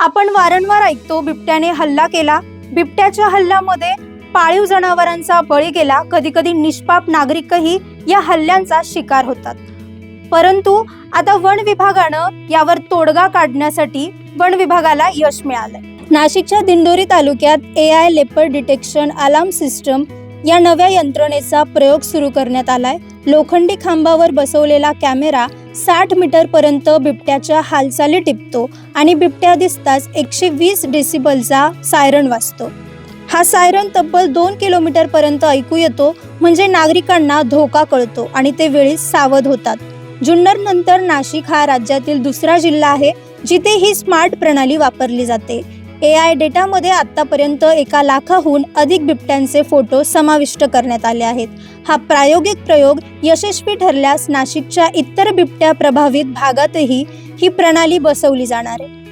आपण वारंवार ऐकतो बिबट्याने हल्ला केला. बिबट्याच्या हल्ल्यामध्ये पाळीव जनावरांचा बळी गेला. कधी कधी निष्पाप नागरिकही या हल्ल्यांचा शिकार होतात. परंतु आता वन विभागानं यावर तोडगा काढण्यासाठी वन विभागाला यश मिळालंय. नाशिकच्या दिंडोरी तालुक्यात AI leopard detection alarm system या नव्या यंत्रणेचा प्रयोग सुरू करण्यात आलाय. लोखंडी खांबावर बसवलेला कॅमेरा 60 मीटर पर्यंत बिबट्याच्या हालचाली टिपतो आणि बिबट्या दिसताच 120 डेसिबलचा सायरन वाजतो. हा सायरन तब्बल 2 किलोमीटर पर्यंत ऐकू येतो, म्हणजे नागरिकांना धोका कळतो आणि ते वेळीच सावध होतात. जुन्नर नंतर नाशिक हा राज्यातील दुसरा जिल्हा आहे जिथे ही स्मार्ट प्रणाली वापरली जाते. AI डेटामध्ये आतापर्यंत 1 लाखाहून अधिक बिबट्यांचे फोटो समाविष्ट करण्यात आले आहेत. हा प्रायोगिक प्रयोग यशस्वी ठरल्यास नाशिकच्या इतर बिबट्या प्रभावित भागातही ही प्रणाली बसवली जाणार आहे.